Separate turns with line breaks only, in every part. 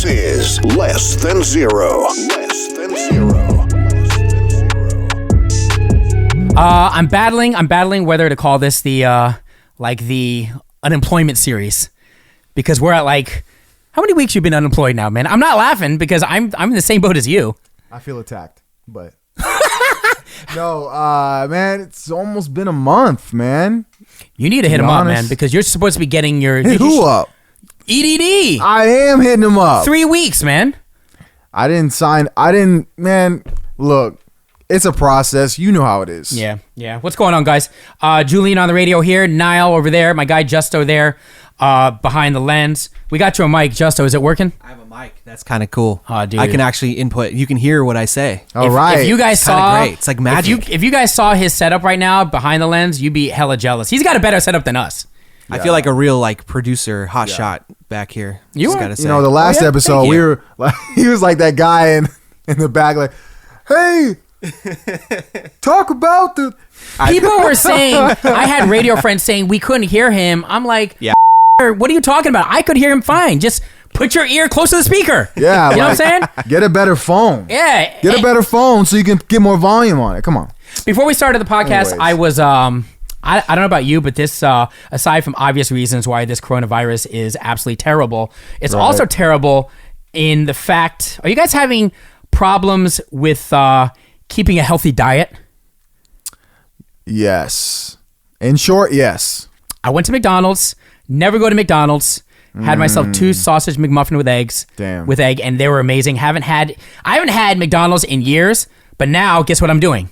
This is Less Than Zero. Less Than Zero.
I'm battling whether to call this the unemployment series, because we're at like, how many weeks you've been unemployed now, man? I'm not laughing because I'm in the same boat as you.
I feel attacked, but no, man, it's almost been a month, man.
You need to hit him up, man, because you're supposed to be getting your
Hit who up?
EDD.
I am hitting him up.
3 weeks, man.
Man, look, it's a process. You know how it is.
Yeah. What's going on, guys? Julian on the radio here. Nile over there. My guy Justo there, behind the lens. We got you a mic, Justo. Is it working?
I have a mic. That's kind of cool.
Oh, dude.
I can actually input. You can hear what I say.
All right.
If you guys
It's kinda
saw,
great. It's like magic.
If you guys saw his setup right now behind the lens, you'd be hella jealous. He's got a better setup than us.
I feel like a real producer, hot shot back here.
You
Just
are.
gotta say.
You know, the last episode, we were like, he was like that guy in the back, like, hey, talk about the.
People were saying, I had radio friends saying we couldn't hear him. I'm like,
Yeah.
What are you talking about? I could hear him fine. Just put your ear close to the speaker.
Yeah,
you know what I'm saying?
Get a better phone.
Yeah.
Get a better phone so you can get more volume on it. Come on.
Before we started the podcast,
Anyways.
I was I don't know about you, but this aside from obvious reasons why this coronavirus is absolutely terrible, it's also terrible in the fact, are you guys having problems with keeping a healthy diet?
Yes. In short, yes.
I went to McDonald's, never go to McDonald's, had myself 2 sausage McMuffin with eggs.
Damn.
With egg, and they were amazing. I haven't had McDonald's in years, but now guess what I'm doing?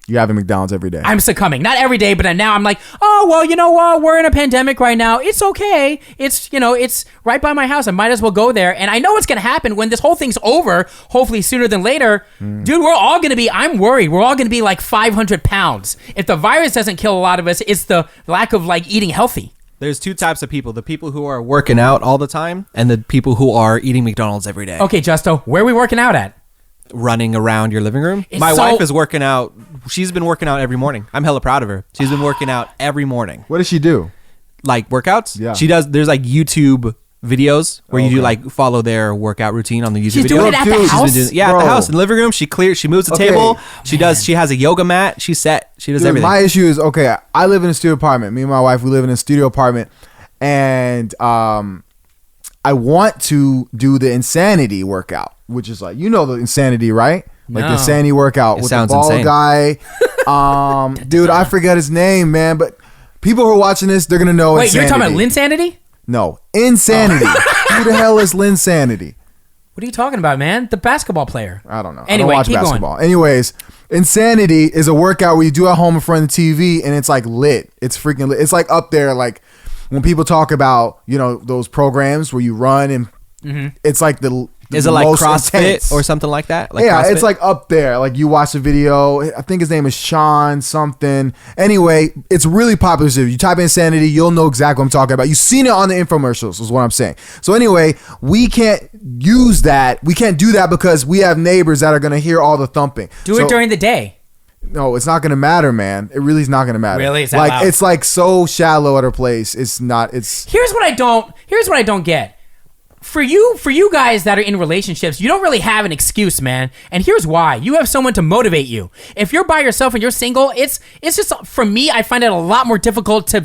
You're having McDonald's every day.
I'm succumbing. Not every day, but now I'm like, oh, well, you know what? We're in a pandemic right now. It's okay. It's right by my house. I might as well go there. And I know what's going to happen when this whole thing's over, hopefully sooner than later. Dude, we're all going to be, I'm worried, we're all going to be like 500 pounds. If the virus doesn't kill a lot of us, it's the lack of like eating healthy.
There's 2 types of people: the people who are working out all the time, and the people who are eating McDonald's every day.
Okay, Justo, where are we working out at?
Running around your living room.
It's
My
so-
wife is working out. She's been working out every morning. I'm hella proud of her. She's been working out every morning.
What does she do?
Like workouts?
Yeah.
She does. There's like YouTube videos where you do like follow their workout routine on the YouTube
She's
video.
doing it at the
Dude,
house?
At the
Bro.
house in the living room. She moves the
Okay.
table. She has a yoga mat. She's set. She does
Dude,
everything.
my issue is, okay, I live in a studio apartment. Me and my wife, we live in a studio apartment. And I want to do the insanity workout, which is like, you know the insanity, right? Like the
No.
insanity workout
It
with the
sounds
bald
insane.
guy. Dude, I forget his name, man. But people who are watching this, they're going to know
Wait,
insanity.
you're talking about Linsanity?
No, Insanity. Who the hell is Linsanity?
What are you talking about, man? The basketball player.
I don't know.
Anyway,
I don't watch
keep going.
basketball. Anyways, Insanity is a workout where you do at home in front of the TV, and it's like lit. It's freaking lit. It's like up there, like when people talk about, you know, those programs where you run and it's like the
Is it like
most
CrossFit
intense.
or something like that? Like
yeah,
CrossFit?
it's like up there. Like you watch the video. I think his name is Shawn something. Anyway, it's really popular. So if you type in Insanity, you'll know exactly what I'm talking about. You've seen it on the infomercials is what I'm saying. So anyway, we can't use that. We can't do that because we have neighbors that are going to hear all the thumping.
Do it during the day.
No, it's not going to matter, man. It really is not going to matter.
Really? Is that
like
loud?
it's like so shallow at her place. It's not. It's
Here's what I don't get. For you guys that are in relationships, you don't really have an excuse, man. And here's why. You have someone to motivate you. If you're by yourself and you're single, it's just, for me, I find it a lot more difficult to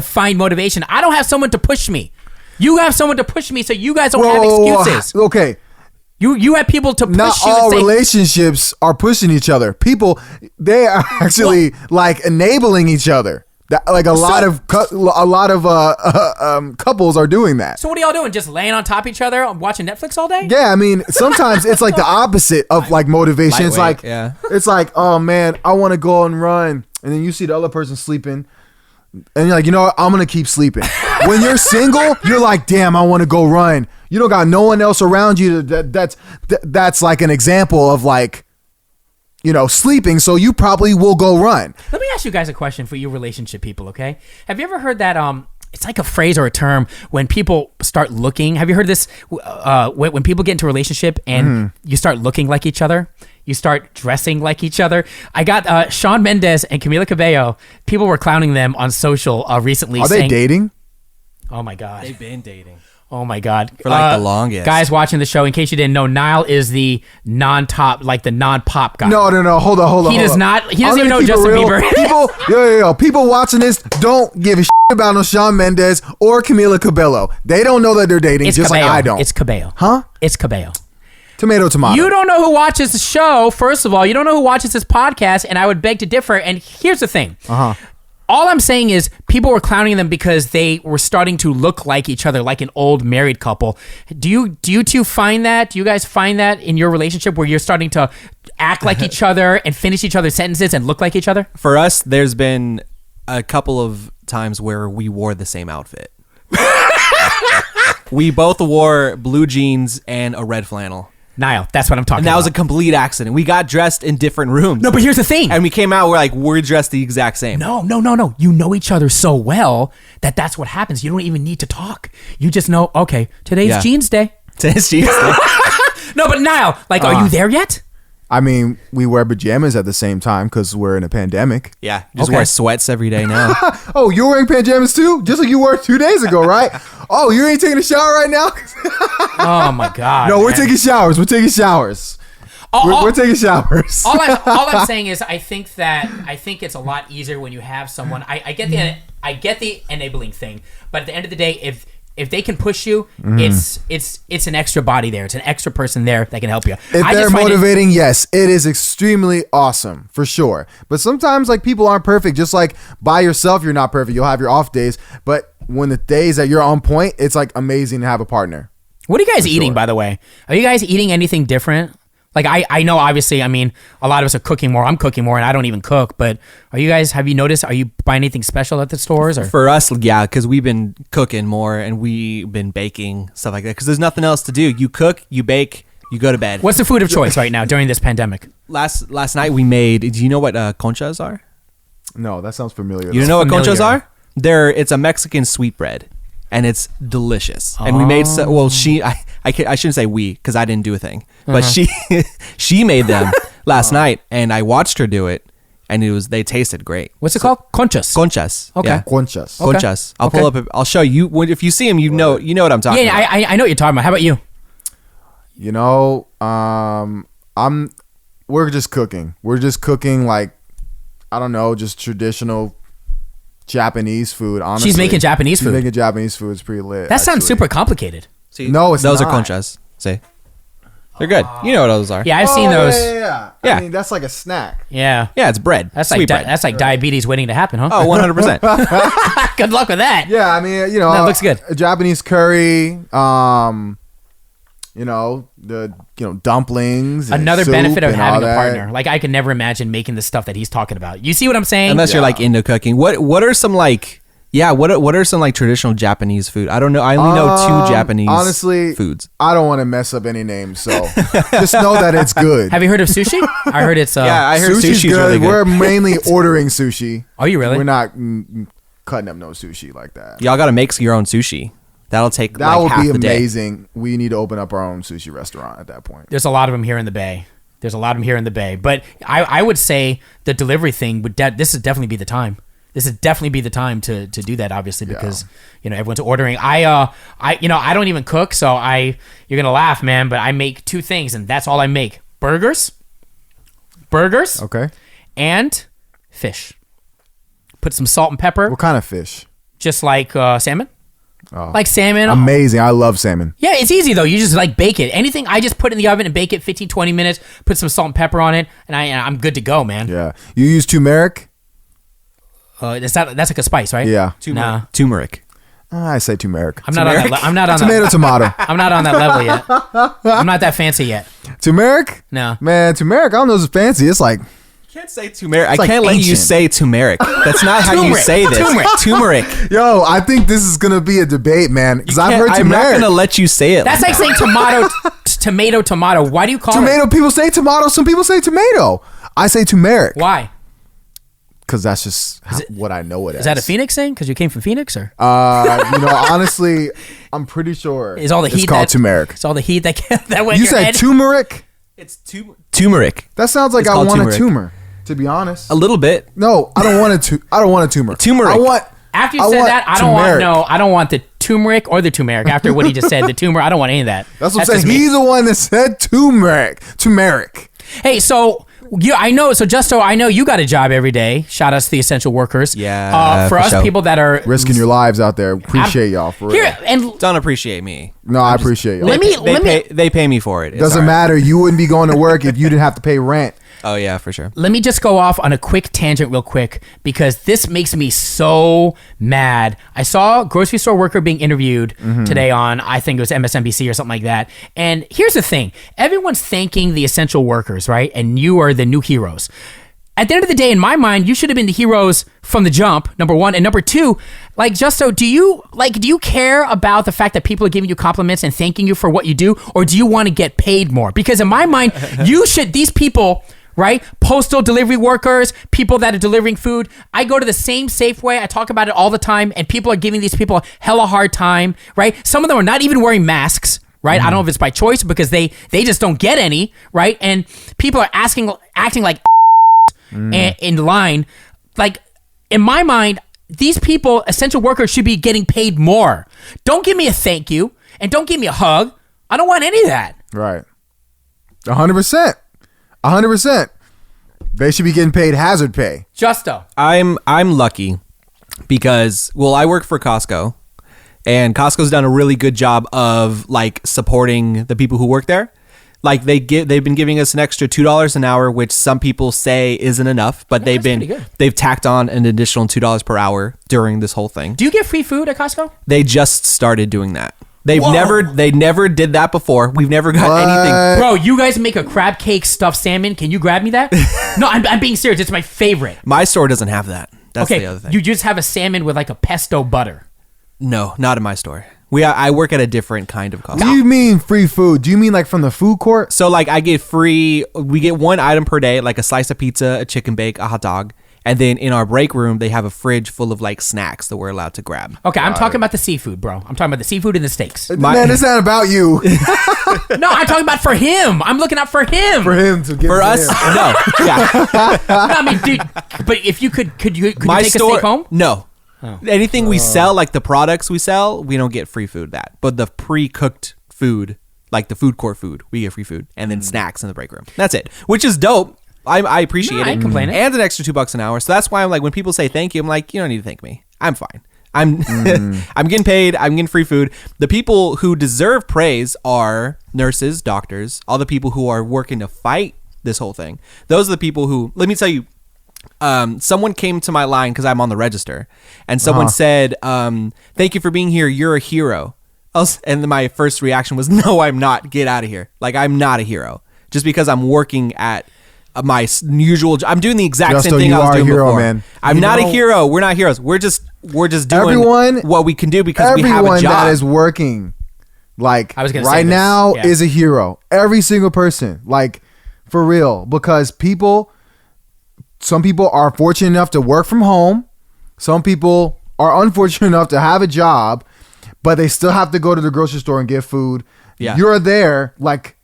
find motivation. I don't have someone to push me. You have someone to push me, so you guys don't have excuses.
Okay.
You have people to push
Not
you.
all
and say,
relationships are pushing each other. People, they are actually like enabling each other. Like a lot of couples are doing that.
So what are y'all doing? Just laying on top of each other, watching Netflix all day?
Yeah, I mean, sometimes it's like the opposite of like motivation. It's like,
Lightweight, yeah.
It's like, oh man, I want to go and run, and then you see the other person sleeping, and you're like, you know what? I'm gonna keep sleeping. When you're single, you're like, damn, I want to go run. You don't got no one else around you. That's like an example of like, you know, sleeping. So you probably will go run.
Let me ask you guys a question for you relationship people, okay? Have you ever heard that it's like a phrase or a term when people start looking? Have you heard this? When people get into a relationship and you start looking like each other, you start dressing like each other. I got Shawn Mendes and Camila Cabello. People were clowning them on social recently.
Are they dating?
Oh my God.
They've been dating.
Oh my God!
For like the longest.
Guys watching the show, in case you didn't know, Nile is the non-top, like the non-pop guy.
No. Hold on.
He does not. He doesn't
I'm
even know
gonna keep
Justin
it real.
Bieber.
People watching this don't give a shit about no Shawn Mendes or Camila Cabello. They don't know that they're dating,
It's
just
Cabello.
like I don't.
It's Cabello.
Huh?
It's Cabello.
Tomato.
You don't know who watches the show. First of all, you don't know who watches this podcast, and I would beg to differ. And here's the thing. All I'm saying is people were clowning them because they were starting to look like each other, like an old married couple. Do you two find that? Do you guys find that in your relationship where you're starting to act like each other and finish each other's sentences and look like each other?
For us, there's been a couple of times where we wore the same outfit. We both wore blue jeans and a red flannel.
Niall, that's what I'm talking
And that
about.
was a complete accident. We got dressed in different rooms.
No, but here's the thing.
And we came out, we're dressed the exact same.
No. You know each other so well that that's what happens. You don't even need to talk. You just know, okay, today's jeans day.
Today's jeans day.
No, but Niall, are you there yet?
I mean, we wear pajamas at the same time because we're in a pandemic.
Yeah, just wear sweats every day now.
Oh, you're wearing pajamas too? Just like you were 2 days ago, right? Oh, you ain't taking a shower right now?
Oh my God.
No, we're
man.
taking showers. We're taking showers. We're taking showers.
all I'm saying is I think it's a lot easier when you have someone. I get the enabling thing, but at the end of the day, if they can push you, it's an extra body there. It's an extra person there that can help you.
If they're motivating, yes, it is extremely awesome for sure. But sometimes people aren't perfect. Just like by yourself, you're not perfect. You'll have your off days, but when the days that you're on point, it's amazing to have a partner.
What are you guys eating, by the way? Are you guys eating anything different? I know, obviously, I mean, a lot of us are cooking more. I'm cooking more, and I don't even cook. But have you noticed, are you buying anything special at the stores? Or?
For us, yeah, because we've been cooking more and we've been baking, stuff like that. Because there's nothing else to do. You cook, you bake, you go to bed.
What's the food of choice right now during this pandemic?
Last night we made, do you know what conchas are?
No, that sounds familiar.
You don't know what conchas are? It's a Mexican sweetbread. And it's delicious. And we made I shouldn't say we because I didn't do a thing, but she made them last night, and I watched her do it, and they tasted great.
What's it called? Conchas.
Conchas.
Okay.
Yeah.
Conchas.
Okay.
Conchas. I'll pull up. I'll show you. If you see them, you know what I'm talking about.
I know what you're talking about. How about you?
You know, we're just cooking. We're just cooking I don't know, just traditional Japanese food. Honestly,
She's making Japanese food.
Making Japanese food is pretty lit.
That sounds
actually.
super complicated.
See,
No, it's
those
not.
are conchas. See, they're good. You know what those are.
Yeah, I've seen those.
Yeah.
Yeah.
I mean, that's like a snack.
Yeah.
Yeah, it's bread.
That's
sweet bread.
that's like diabetes waiting to happen, huh?
Oh, 100%.
Good luck with that.
Yeah, I mean,
That looks good.
A Japanese curry, dumplings. and
Another
soup
benefit of
and
having
all
a
that.
partner. I could never imagine making the stuff that he's talking about. You see what I'm saying?
Unless you're into cooking. What are some what are some traditional Japanese food? I don't know. I only know two Japanese
honestly,
foods.
I don't want to mess up any names, so just know that it's good.
Have you heard of sushi? I heard it's.
Yeah, I heard
Sushi's
sushi's really good.
We're mainly ordering sushi.
Are you really?
We're not cutting up no sushi like that.
Y'all got to make your own sushi. That'll take
That would
half
be
the day.
amazing. We need to open up our own sushi restaurant at that point.
There's a lot of them here in the Bay. But I would say the delivery thing this would definitely be the time. This would definitely be the time to do that, obviously, because everyone's ordering. I don't even cook, so you're gonna laugh, man, but I make two things, and that's all I make: burgers,
Okay.
and fish. Put some salt and pepper,
What kind of fish?
just like salmon.
Oh.
Like salmon.
Amazing. I love salmon.
Yeah, it's easy though. You just bake it. Anything, I just put in the oven and bake it 15, 20 minutes, put some salt and pepper on it, and I'm good to go, man.
Yeah. You use turmeric?
That's like a spice, right?
Yeah.
Nah.
Turmeric.
I say turmeric.
I'm not on that. I'm not on
Tomato,
that.
tomato.
I'm not on that level yet. I'm not that fancy yet.
Turmeric?
No.
Man, turmeric, I don't know if it's fancy. It's like,
You can't say turmeric. I
like
can't let you
ancient.
say turmeric. That's not how you
Turmeric.
say this.
Turmeric.
Turmeric.
yo, I think this is going to be a debate, man. Because I've heard
I'm not
turmeric.
going to let you say it.
That's like saying tomato. Why do you call
Tomato,
it?
people say tomato. Some people say tomato. I say turmeric.
Why?
Because that's just what I know it as.
Is that a Phoenix thing? Because you came from Phoenix, or
Honestly, I'm pretty sure
is all the heat
it's called turmeric.
It's all the heat that went
You
in your
said
head?
turmeric?
It's turmeric.
That sounds like
It's
I
called
want
turmeric.
a tumor, to be honest.
A little bit.
No, I don't want a tumor.
Turmeric.
I want
After you
I
said
want
that, I
turmeric.
don't want the turmeric or the turmeric after what he just said. The tumor. I don't want any of that.
That's what I'm
just
saying.
me.
He's the one that said turmeric.
Hey, so I know. So Justo, I know you got a job every day. Shout out to the essential workers.
Yeah,
for
for
us
sure.
people that are
Risking your lives out there. Appreciate y'all for real.
here and
Don't appreciate me.
No, I appreciate y'all.
They pay me for it. It's
Doesn't
all right.
matter. You wouldn't be going to work if you didn't have to pay rent.
Oh yeah, for sure.
Let me just go off on a quick tangent real quick because this makes me so mad. I saw a grocery store worker being interviewed today on, I think it was MSNBC or something like that. And here's the thing. Everyone's thanking the essential workers, right? And you are the new heroes. At the end of the day, in my mind, you should have been the heroes from the jump, number one. And number two, like, Justo, do you care about the fact that people are giving you compliments and thanking you for what you do? Or do you want to get paid more? Because in my mind, these people... right? Postal delivery workers, people that are delivering food. I go to the same Safeway. I talk about it all the time, and people are giving these people a hella hard time, right? Some of them are not even wearing masks, right? I don't know if it's by choice because they just don't get any, right? And people are acting like in line. Like, in my mind, these people, essential workers, should be getting paid more. Don't give me a thank you, and don't give me a hug. I don't want any of that.
Right. 100%. 100%. They should be getting paid hazard pay.
Justo.
I'm lucky because I work for Costco, and Costco's done a really good job of like supporting the people who work there. Like they've been giving us an extra $2 an hour, which some people say isn't enough, but they've tacked on an additional $2 per hour during this whole thing.
Do you get free food at Costco?
They just started doing that. They never did that before. We've never got anything.
Bro, you guys make a crab cake stuffed salmon. Can you grab me that? No, I'm being serious. It's my favorite.
My store doesn't have that. That's the other thing.
You just have a salmon with like a pesto butter.
No, not in my store. I work at a different kind of Costco.
What do you mean free food? Do you mean like from the food court?
So like we get one item per day, like a slice of pizza, a chicken bake, a hot dog. And then in our break room, they have a fridge full of like snacks that we're allowed to grab.
Okay, I'm talking about the seafood, bro. I'm talking about the seafood and the steaks.
Man, it's not about you.
No, I'm talking about for him. I'm looking out for him.
For him to get
For us, no. Yeah.
No, I mean, dude, but if you could you take a steak home?
No. Anything we sell, like the products we sell, we don't get free food that. But the pre-cooked food, like the food court food, we get free food. And then snacks in the break room. That's it. Which is dope. I appreciate it.
I ain't complaining.
And an extra $2 an hour. So that's why I'm like, when people say thank you, I'm like, you don't need to thank me. I'm fine. I'm I'm getting paid. I'm getting free food. The people who deserve praise are nurses, doctors, all the people who are working to fight this whole thing. Those are the people who, let me tell you, someone came to my line because I'm on the register, and someone said, thank you for being here. You're a hero. And my first reaction was, no, I'm not. Get out of here. Like, I'm not a hero. Just because I'm working at my usual job. I'm doing the exact same thing I was doing before. Man. I'm not a hero. We're not heroes. We're just doing what we can do because we have a job.
Everyone that is working, like right now, is a hero. Every single person, like for real, because some people are fortunate enough to work from home. Some people are unfortunate enough to have a job, but they still have to go to the grocery store and get food. Yeah. You're there, like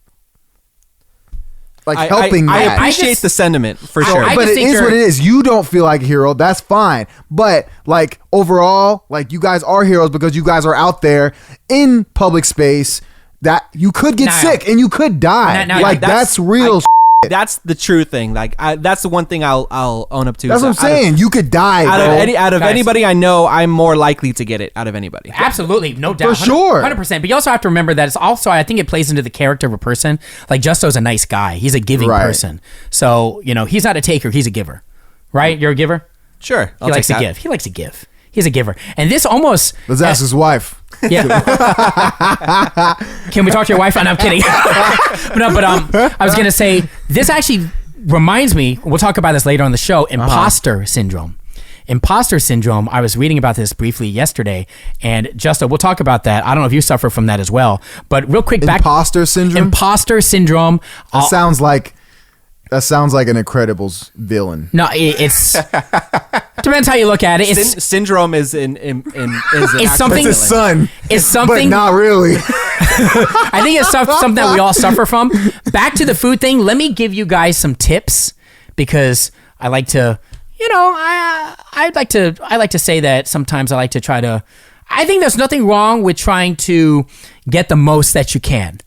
helping
I
that.
appreciate the sentiment for sure.
But it is what it is. You don't feel like a hero. That's fine. But like overall, like you guys are heroes because you guys are out there in public space that you could get sick and you could die. Like that's real.
That's the true thing. Like that's the one thing I'll own up to.
That's what I'm saying. You could die.
Out of anybody I know, I'm more likely to get it out of anybody.
Absolutely, no doubt,
for sure,
100%. But you also have to remember that it's also, I think it plays into the character of a person. Like Justo's a nice guy. He's a giving person. So he's not a taker. He's a giver. Right? You're a giver.
Sure.
He likes to give. He likes to give. He's a giver. And this almost...
Let's ask his wife.
Yeah. Can we talk to your wife? No, I'm kidding. I was going to say, this actually reminds me, we'll talk about this later on the show, imposter syndrome. Imposter syndrome, I was reading about this briefly yesterday, and Justo, we'll talk about that. I don't know if you suffer from that as well, but real quick,
Imposter syndrome?
Imposter syndrome.
That sounds like an Incredibles villain.
No, it's depends how you look at it.
Syndrome is
it's something.
It's his son.
It's something,
but not really.
I think it's something that we all suffer from. Back to the food thing. Let me give you guys some tips because I like to, I like to say that sometimes I like to try to. I think there's nothing wrong with trying to get the most that you can.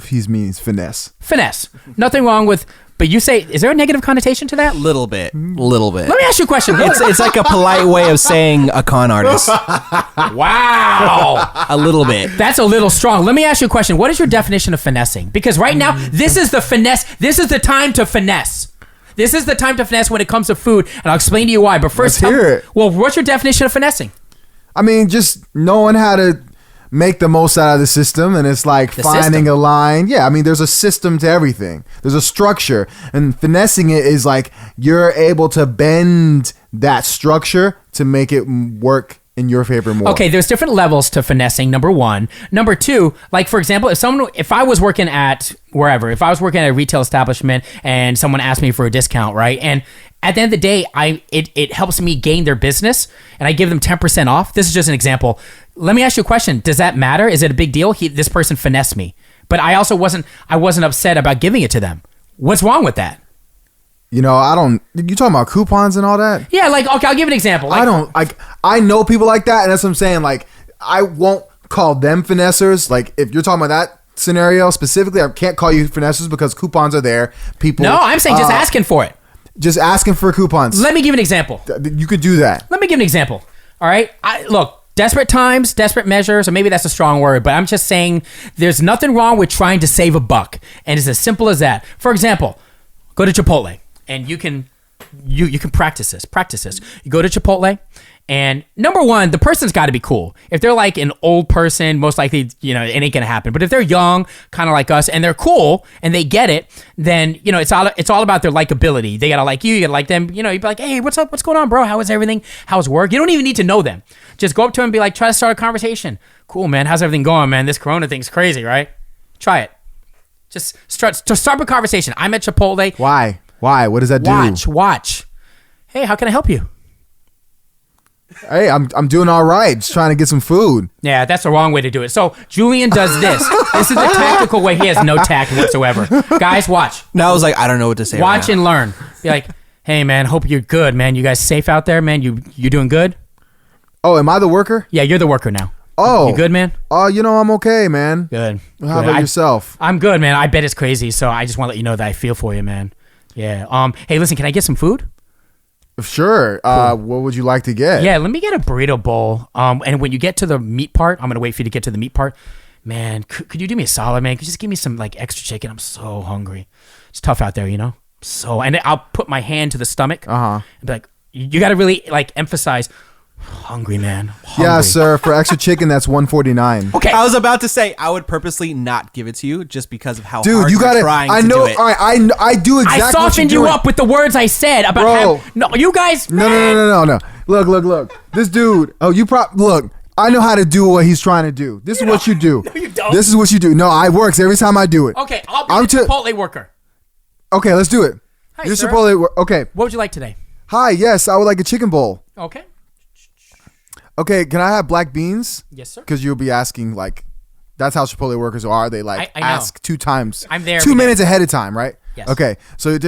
He means finesse.
Finesse. Nothing wrong with. But you say, is there a negative connotation to that?
Little bit. Little bit.
Let me ask you a question.
It's like a polite way of saying a con artist.
Wow.
A little bit.
That's a little strong. Let me ask you a question. What is your definition of finessing? Because right now, this is the finesse. This is the time to finesse. This is the time to finesse when it comes to food, and I'll explain to you why. But first,
Let's hear it.
Well, what's your definition of finessing?
I mean, just knowing how to make the most out of the system, and it's like finding a line. Yeah, I mean, there's a system to everything. There's a structure, and finessing it is like you're able to bend that structure to make it work in your favor more.
Okay, there's different levels to finessing, number one. Number two, like for example, if I was working at wherever, if I was working at a retail establishment and someone asked me for a discount, right? And at the end of the day, it helps me gain their business and I give them 10% off. This is just an example. Let me ask you a question. Does that matter? Is it a big deal? This person finessed me. But I also wasn't upset about giving it to them. What's wrong with that?
You know, you talking about coupons and all that?
Yeah, like, okay, I'll give you an example. Like,
I know people like that, and that's what I'm saying. Like, I won't call them finessers. Like, if you're talking about that scenario specifically, I can't call you finessers because coupons are there. People.
No, I'm saying just asking for it.
Just asking for coupons.
Let me give an example.
You could do that.
Let me give an example. All right? Look, desperate times, desperate measures, or maybe that's a strong word, but I'm just saying there's nothing wrong with trying to save a buck. And it's as simple as that. For example, go to Chipotle. And you can practice this. You go to Chipotle, and number one, the person's got to be cool. If they're like an old person, most likely, it ain't gonna happen. But if they're young, kind of like us, and they're cool and they get it, then it's all about their likability. They gotta like you gotta like them. You'd be like, hey, what's up? What's going on, bro? How is everything? How's work? You don't even need to know them. Just go up to them and be like, try to start a conversation. Cool, man. How's everything going, man? This Corona thing's crazy, right? Try it. Just start a conversation. I'm at Chipotle.
Why? What does that do?
Watch. Hey, how can I help you?
Hey, I'm doing all right. Just trying to get some food.
Yeah, that's the wrong way to do it. So Julian does this. This is the tactical way. He has no tact whatsoever. Guys, watch.
Now I was like, I don't know what to say.
Watch and learn. Be like, hey, man, hope you're good, man. You guys safe out there, man? You doing good?
Oh, am I the worker?
Yeah, you're the worker now.
Oh.
You good, man?
Oh, I'm okay, man.
Good.
How about yourself?
I'm good, man. I bet it's crazy, so I just want to let you know that I feel for you, man. Yeah. Hey, listen, can I get some food?
Sure. Cool. What would you like to get?
Yeah, let me get a burrito bowl. And when you get to the meat part, I'm gonna wait for you to get to the meat part. Man, could you do me a solid, man? Could you just give me some like extra chicken? I'm so hungry. It's tough out there, and I'll put my hand to the stomach. And be like, you got to really like emphasize. Hungry, man. Hungry.
Yeah, sir. For extra chicken, that's $149.
Okay.
I was about to say I would purposely not give it to you just because of how
Dude,
hard
you
you're trying to do it.
All right, I do exactly.
I softened you up with the words I said about.
Bro.
No, you guys.
No. Look. This dude. Oh, look. I know how to do what he's trying to do. This is what you do.
No, you don't.
This is what you do. No, it works every time I do it.
Okay, I'll be the Chipotle worker.
Okay, let's do it.
Hi,
You're
sir.
Chipotle. Okay.
What would you like today?
Hi. Yes, I would like a chicken bowl.
Okay.
Okay, can I have black beans?
Yes, sir.
Because you'll be asking, like, that's how Chipotle workers are. They, like,
I know.
ask 2 times.
I'm there
2
every day.
minutes ahead of time, right?
Yes.
Okay, so,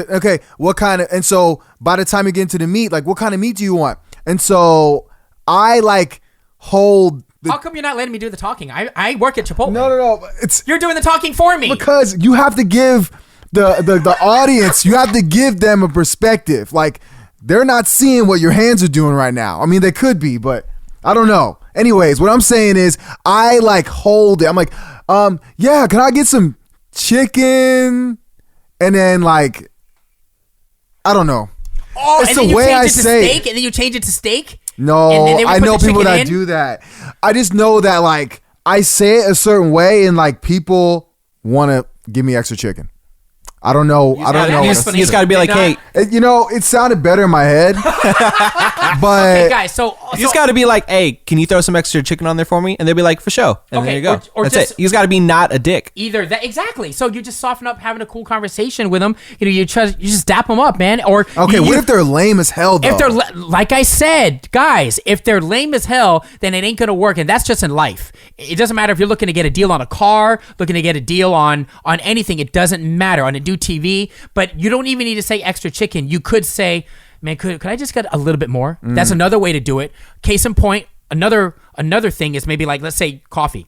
what kind of, and so, by the time you get into the meat, like, what kind of meat do you want? And so, I, like, hold...
How come you're not letting me do the talking? I work at Chipotle.
No.
You're doing the talking for me.
Because you have to give the audience, you have to give them a perspective. Like, they're not seeing what your hands are doing right now. I mean, they could be, but... I don't know. Anyways, what I'm saying is I like hold it. I'm like, yeah, can I get some chicken? And then like, I don't know.
Oh,
it's
and
the
then you
way
change
I
it to
say
steak, and then you change it to steak?
No,
and then they would
I
put
know
the
people
chicken
that
in?
do that. I just know that like I say it a certain way and like people want to give me extra chicken. I don't know. I don't know.
You just got to be like, hey.
It sounded better in my head. But
Hey guys, so
You just got to be like, hey, can you throw some extra chicken on there for me? And they'll be like, for sure. And there you go.
or
That's
just-
it. You just got to be not a dick.
either that exactly. So you just soften up, having a cool conversation with them. You just dap them up, man. Or
okay, what if they're lame as hell though?
if they're like I said, guys, if they're lame as hell, then it ain't gonna work, and that's just in life. It doesn't matter if you're looking to get a deal on a car, looking to get a deal on anything. It doesn't matter on a do TV. But you don't even need to say extra chicken. You could say, man, could I just get a little bit more? That's another way to do it. Case in point, another thing is maybe like, let's say coffee.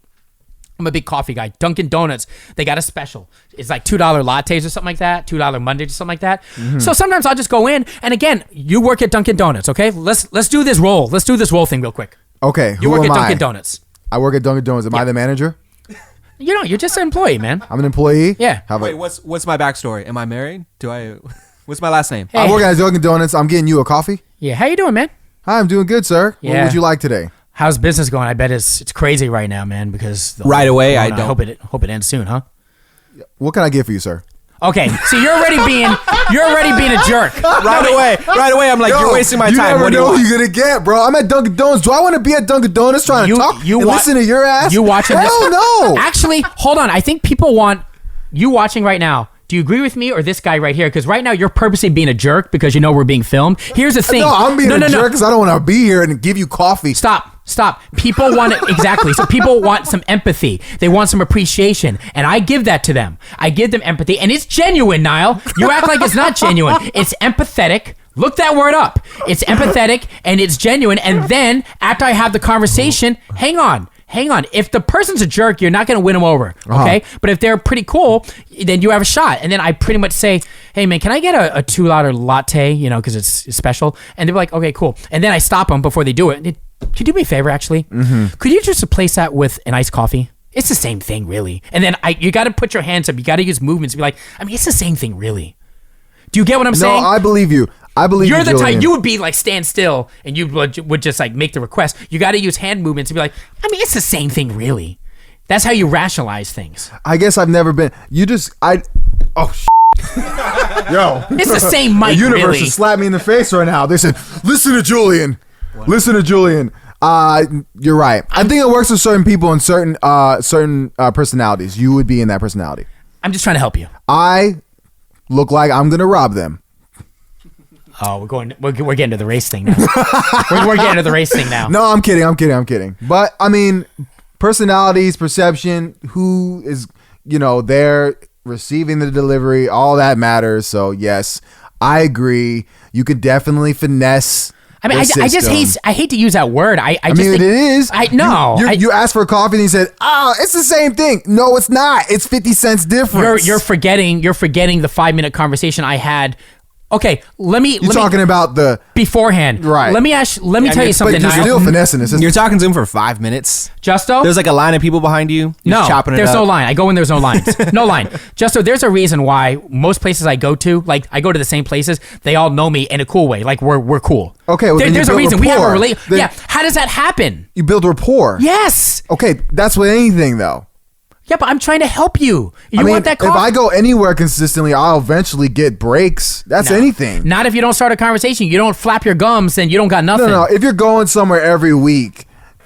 I'm a big coffee guy. Dunkin' Donuts, they got a special. It's like $2 lattes or something like that, $2 Mondays or something like that. So sometimes I'll just go in, and again, you work at Dunkin' Donuts, okay? Let's do this roll. Let's do this roll thing real quick.
Okay,
You work at Dunkin' Donuts.
I work at Dunkin' Donuts. Am I the manager?
You're just an employee, man.
I'm an employee.
Yeah.
How about,
Wait, what's my backstory? Am I married? What's my last name?
Hey.
I work at Dunkin' Donuts. I'm getting you a coffee.
Yeah, how you doing, man?
Hi, I'm doing good, sir. What
Yeah.
would you like today?
How's business going? I bet it's crazy right now, man, because the
Right
whole
away,
corona,
I don't.
hope it ends soon, huh?
What can I get for you, sir?
Okay, so you're already being a jerk.
Right away, I'm like,
Yo,
you're wasting my
you
time.
never
What do you
know
want?
who you're gonna get, bro. I'm at Dunkin' Donuts. Do I want to be at Dunkin' Donuts trying to talk and
wa-
listen to your ass?
You watching this?
Hell no.
Actually, hold on. I think people want you watching right now. Do you agree with me or this guy right here? Because right now you're purposely being a jerk because you know we're being filmed. Here's the thing.
No, I'm being a jerk because I don't want to be here and give you coffee.
Stop. People want it exactly. So people want some empathy. They want some appreciation, and I give that to them. I give them empathy, and it's genuine, Nile. You act like it's not genuine. It's empathetic. Look that word up. It's empathetic and it's genuine. And then after I have the conversation, hang on. If the person's a jerk, you're not going to win them over, okay? But if they're pretty cool, then you have a shot. And then I pretty much say, hey, man, can I get a $2 latte, you know, because it's special? And they're like, okay, cool. And then I stop them before they do it. Could you do me a favor, actually? Could you just replace that with an iced coffee? It's the same thing, really. And then you got to put your hands up. You got to use movements to be like, I mean, it's the same thing, really. Do you get what I'm saying?
No, I believe you.
You're the
Julian.
type, you would be like stand still and you would just like make the request. You got to use hand movements to be like, I mean, it's the same thing, really. That's how you rationalize things.
I guess I've never been. Yo.
It's the same mic,
The universe
really.
just slapped me in the face right now. They said, listen to Julian. Listen to Julian. You're right. I think it works with certain people and certain personalities. You would be in that personality.
I'm just trying to help you.
I look like I'm going to rob them.
Oh, we're getting to the race thing now. we're getting to the race thing now.
No, I'm kidding. But I mean, personalities, perception, who is, there receiving the delivery, all that matters. So yes, I agree. You could definitely finesse.
I mean, I hate to use that word. I
mean, it is. You asked for a coffee and you said, it's the same thing. No, it's not. It's 50 cents difference.
You're forgetting the 5-minute conversation I had. Okay,
You're talking about the
beforehand,
right?
Let me tell you something.
But you're still finessing this.
You're talking to him for 5 minutes.
Justo,
There's like a line of people behind you.
no,
chopping it
there's
up.
no line. I go in, there's no lines. No line. Justo, there's a reason why most places I go to, like I go to the same places, they all know me in a cool way. Like we're cool.
Okay, well, then
there's
you
a
build
reason we have a
rapport.
relate.
Then-
Yeah, how does that happen?
You build rapport.
Yes.
Okay, that's with anything though.
Yeah, but I'm trying to help you. You want that
if
coffee?
I go anywhere consistently, I'll eventually get breaks. That's anything.
Not if you don't start a conversation. You don't flap your gums, then you don't got nothing.
No. If you're going somewhere every week,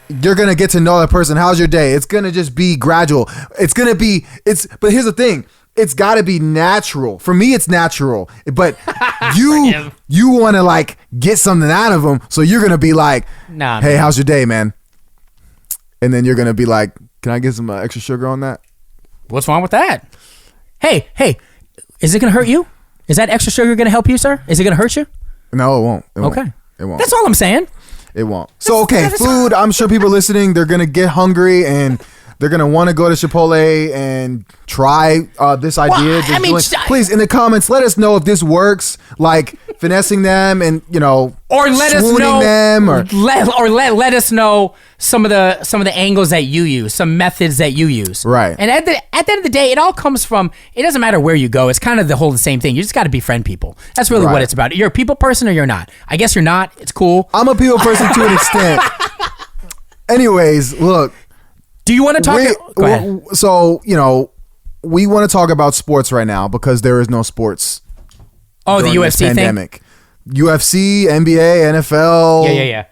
you're gonna get to know that person. How's your day? It's gonna just be gradual. But here's the thing. It's got to be natural. For me, it's natural. But you want to like get something out of them, so you're gonna be like,
Nah,
"Hey,
man.
how's your day, man?" And then you're gonna be like, "Can I get some extra sugar on that?"
What's wrong with that? Hey, is it gonna hurt you? Is that extra sugar gonna help you, sir? Is it gonna hurt you?
No, it won't.
Okay.
It won't.
That's all I'm saying.
It won't. So, okay, food. I'm sure people listening, they're going to get hungry and they're going to want to go to Chipotle and try this idea.
I mean,
please, in the comments, let us know if this works, like finessing them and,
Or let us
swooning
know
them or
let us know some of the angles that you use, some methods that you use.
Right.
And at the end of the day, it all comes from, it doesn't matter where you go. It's kind of the same thing. You just got to befriend people. That's really what
Right.
it's about. You're a people person or you're not. I guess you're not. It's cool.
I'm a people person to an extent. Anyways, look.
Do you want to talk? Go ahead.
So, we want to talk about sports right now because there is no sports.
Oh, the
during this
UFC thing?
pandemic. UFC, NBA, NFL.
Yeah.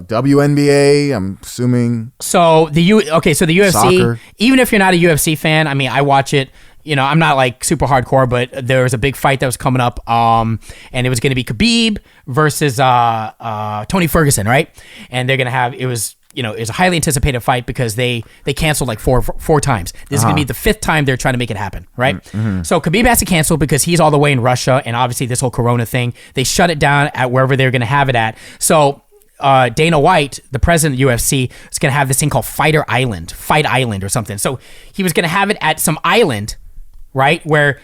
WNBA, I'm assuming.
So the UFC,
Soccer.
even if you're not a UFC fan, I mean, I watch it. I'm not like super hardcore, but there was a big fight that was coming up, and it was going to be Khabib versus Tony Ferguson, right? And they're going to have it was a highly anticipated fight because they canceled like four times. This is going to be the 5th time they're trying to make it happen, right? So Khabib has to cancel because he's all the way in Russia, and obviously this whole Corona thing, they shut it down at wherever they're going to have it at. So Dana White, the president of UFC, is going to have this thing called Fight Island or something. So he was going to have it at some island, right, where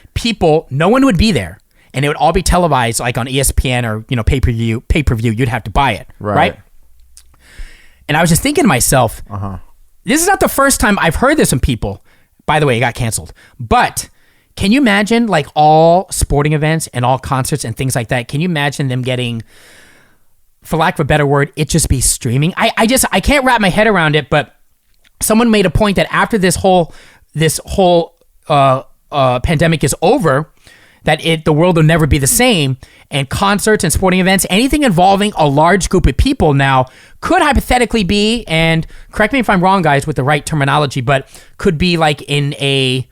no one would be there, and it would all be televised, like on ESPN or pay-per-view. You'd have to buy it, right? And I was just thinking to myself, this is not the first time I've heard this from people. By the way, it got canceled. But can you imagine, like, all sporting events and all concerts and things like that? Can you imagine them getting, for lack of a better word, it just be streaming? I can't wrap my head around it. But someone made a point that after this whole pandemic is over, that the world will never be the same, and concerts and sporting events, anything involving a large group of people now could hypothetically be, and correct me if I'm wrong, guys, with the right terminology, but could be like in a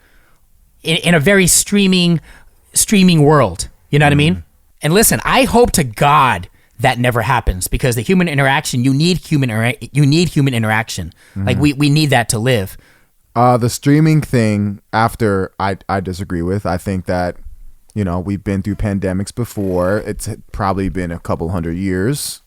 very streaming world. You know what I mean? And listen, I hope to God that never happens, because the human interaction, you need human interaction. Like we need that to live.
The streaming thing, after I disagree with. I think that, we've been through pandemics before. It's probably been a couple 100 years,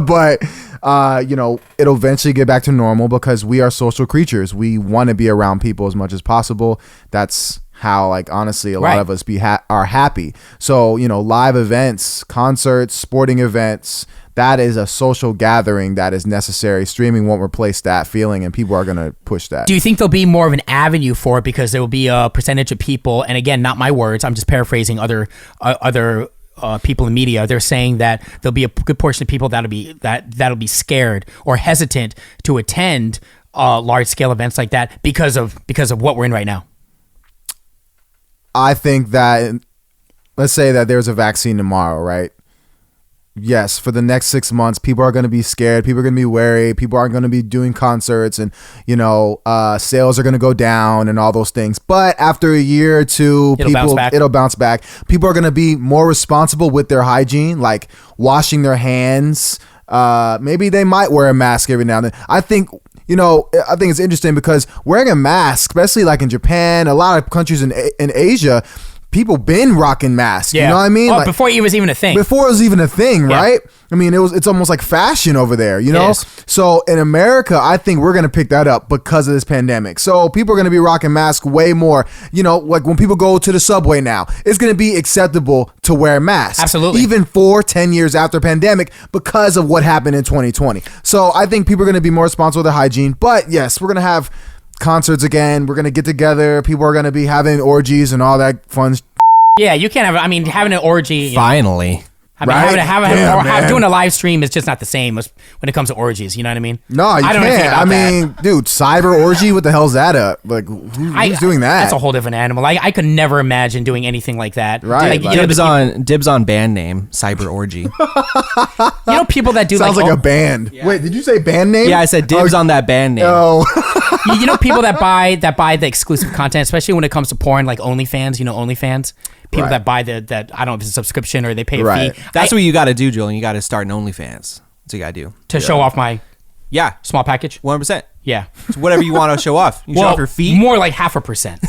but it'll eventually get back to normal, because we are social creatures. We want to be around people as much as possible. That's how, like, honestly, a lot of us are happy. So, live events, concerts, sporting events, that is a social gathering that is necessary. Streaming won't replace that feeling, and people are going to push that.
Do you think there'll be more of an avenue for it, because there will be a percentage of people, and again, not my words, I'm just paraphrasing other people in media. They're saying that there'll be a good portion of people that'll be scared or hesitant to attend large scale events like that because of what we're in right now.
I think that, let's say that there's a vaccine tomorrow, right? Yes, for the next 6 months, people are going to be scared. People are going to be wary. People aren't going to be doing concerts, and sales are going to go down and all those things. But after a year or two, it'll bounce back. People are going to be more responsible with their hygiene, like washing their hands. Maybe they might wear a mask every now and then. I think it's interesting, because wearing a mask, especially like in Japan, a lot of countries in Asia, people been rocking masks.
Yeah.
You know what I mean?
Like, before it was even a thing.
Right? I mean, it's almost like fashion over there, So in America, I think we're going to pick that up because of this pandemic. So people are going to be rocking masks way more. Like when people go to the subway now, it's going to be acceptable to wear masks.
Absolutely.
Even 10 years after pandemic, because of what happened in 2020. So I think people are going to be more responsible with their hygiene. But yes, we're going to have concerts again. We're going to get together. People are going to be having orgies and all that fun.
Yeah, you can't having an orgy.
Finally.
Doing a live stream is just not the same as when it comes to orgies. You know what I mean?
No, you can't. Dude, cyber orgy, what the hell's that up? Like, who's doing that?
That's a whole different animal. I could never imagine doing anything like that.
Right.
Like,
dibs on band name, cyber orgy.
People that do
sounds like a band. Yeah. Wait, did you say band name?
Yeah, I said dibs on that band name.
Oh.
People that buy the exclusive content, especially when it comes to porn, like OnlyFans. OnlyFans. People that buy that I don't know if it's a subscription or they pay a fee.
That's what you got to do, Julian. You got to start an OnlyFans. That's what you got to do.
To show off my small package?
100%.
Yeah.
It's whatever you want to show off. You show off your feet?
More like 0.5%.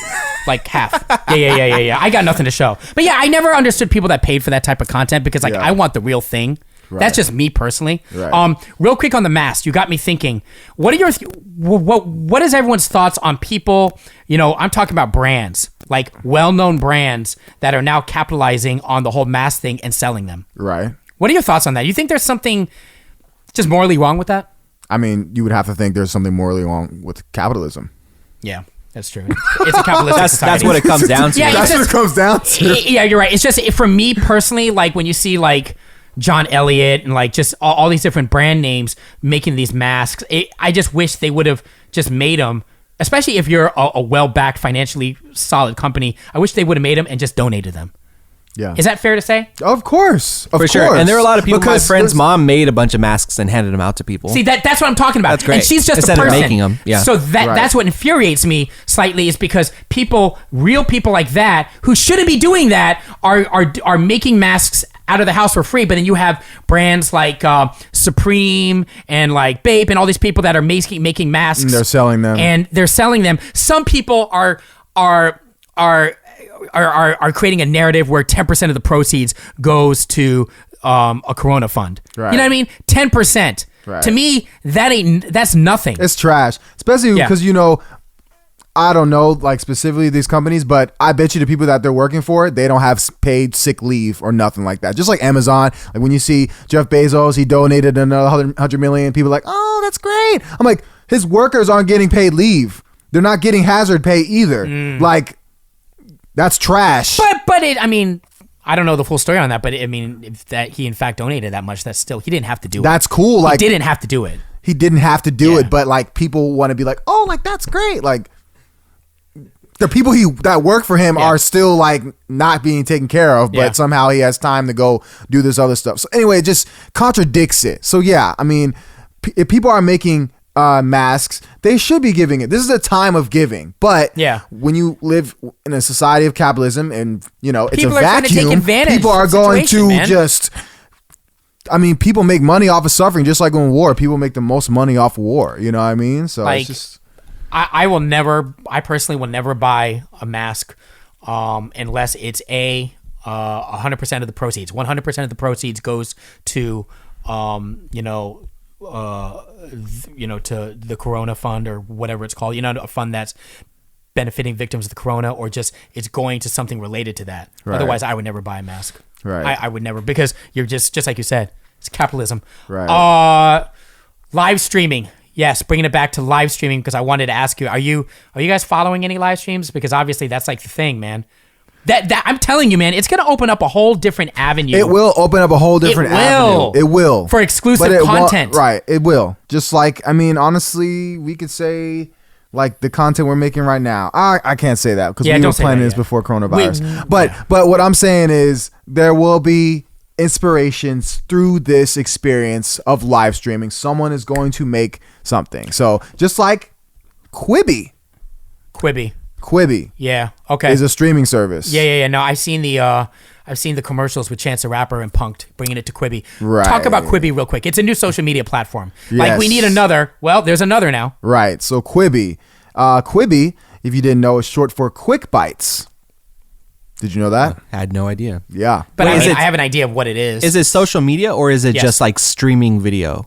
Like half. Yeah. I got nothing to show. But yeah, I never understood people that paid for that type of content, because I want the real thing. Right. That's just me personally.
Right.
Real quick on the mask, you got me thinking. What is everyone's thoughts on people? I'm talking about brands, like well-known brands that are now capitalizing on the whole mask thing and selling them.
Right.
What are your thoughts on that? You think there's something just morally wrong with that?
I mean, you would have to think there's something morally wrong with capitalism.
Yeah. That's true. It's a capitalistic society.
That's what it comes down to.
Yeah,
that's what it comes down to.
Yeah, you're right. It's just, for me personally, like when you see like John Elliott and like just all these different brand names making these masks, I just wish they would have just made them, especially if you're a well-backed, financially solid company. I wish they would have made them and just donated them.
Yeah.
Is that fair to say?
Of course.
For sure. And there are a lot of people. My friend's mom made a bunch of masks and handed them out to people.
See, that's what I'm talking about.
That's great.
And she's just
Instead
a person.
Of making them. Yeah.
So that's what infuriates me slightly, is because real people like that, who shouldn't be doing that, are making masks out of the house for free. But then you have brands like Supreme and like Bape and all these people that are making masks.
And they're selling them. Some people are creating a narrative where 10% of the proceeds goes to a Corona fund. Right.
You know what I mean? 10%.
Right.
To me, that's nothing.
It's trash, especially
Yeah.
because I don't know like specifically these companies, but I bet you the people that they're working for, they don't have paid sick leave or nothing like that. Just like Amazon, like when you see Jeff Bezos, he donated another 100 million. People are like, oh, that's great. I'm like, his workers aren't getting paid leave. They're not getting hazard pay either. Like, that's trash.
But I mean, I don't know the full story on that, but I mean, if that he in fact donated that much, that's still, he didn't have to do it.
That's cool. Like,
he didn't have to do it.
He didn't have to do
Yeah.
it, but like people want to be like, oh, like that's great. Like the people that work for him are still like not being taken care of, but somehow he has time to go do this other stuff. So anyway, it just contradicts it. So yeah, I mean, if people are making masks, they should be giving it. This is a time of giving, but when you live in a society of capitalism and it's
People
a
are trying to
vacuum,
take advantage
people are
of the
going
situation,
to
man.
just. I mean, people make money off of suffering, just like in war. People make the most money off of war. You know what I mean? So
Like,
it's just.
I personally will never buy a mask unless it's 100% of the proceeds. 100% of the proceeds goes to to the Corona Fund or whatever it's called. A fund that's benefiting victims of the Corona, or just it's going to something related to that.
Right.
Otherwise, I would never buy a mask.
Right.
I would never, because you're just like you said, it's capitalism.
Right.
Live streaming. Yes, bringing it back to live streaming, because I wanted to ask you, are you guys following any live streams? Because obviously that's like the thing, man. That I'm telling you, man, it's gonna open up a whole different avenue.
It will open up a whole different avenue. It will.
For exclusive
But it
content.
Right. It will. Just like, I mean, honestly, we could say like the content we're making right now. I can't say that because we were planning this before coronavirus. But what I'm saying is there will be inspirations through this experience of live streaming. Someone is going to make something. So just like Quibi.
Yeah. Okay.
Is a streaming service.
Yeah. No, I've seen the commercials with Chance the Rapper and Punk'd bringing it to Quibi.
Right.
Talk about Quibi real quick. It's a new social media platform.
Yes.
Like, we need another. Well, there's another now.
Right. So Quibi. Quibi, if you didn't know, is short for Quick Bites. Did you know that?
I had no idea.
Yeah.
But
Wait,
I have an idea of what it is.
Is it social media or is it
Yes.
just like streaming video?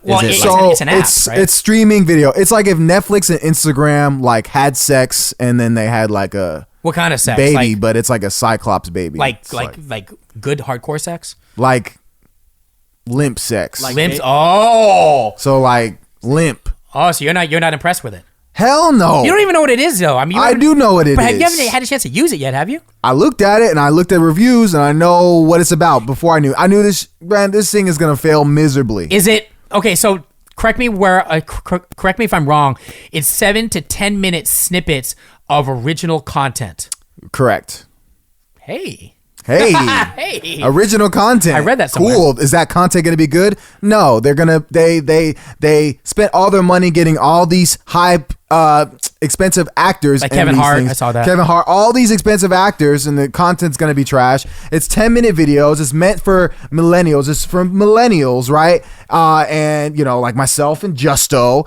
Well,
Is it
it's an app, right?
It's streaming video. It's like if Netflix and Instagram like had sex and then they had like a
What kind of sex?
baby, but it's like a Cyclops baby.
Like
It's
good hardcore sex?
like limp sex.
Like-
Limps? Oh,
So like limp.
so you're not impressed with it.
Hell no.
You don't even know what it is, though. I mean,
I do know what it
but
is.
you haven't had a chance to use it yet, have you?
I looked at it and I looked at reviews and I know what it's about before I knew. I knew this thing is gonna fail miserably.
Is it okay? So correct me correct me if I'm wrong. It's 7 to 10 minute snippets of original content.
Correct.
Hey.
Hey. Original content.
I read that somewhere.
Cool. Is that content going to be good? No, they're going to they spent all their money getting all these high expensive actors
Like
in
Kevin
these
Hart,
things.
I saw that.
Kevin Hart, all these expensive actors, and the content's going to be trash. It's 10-minute videos. It's meant for millennials. It's for millennials, right? And like myself and Justo,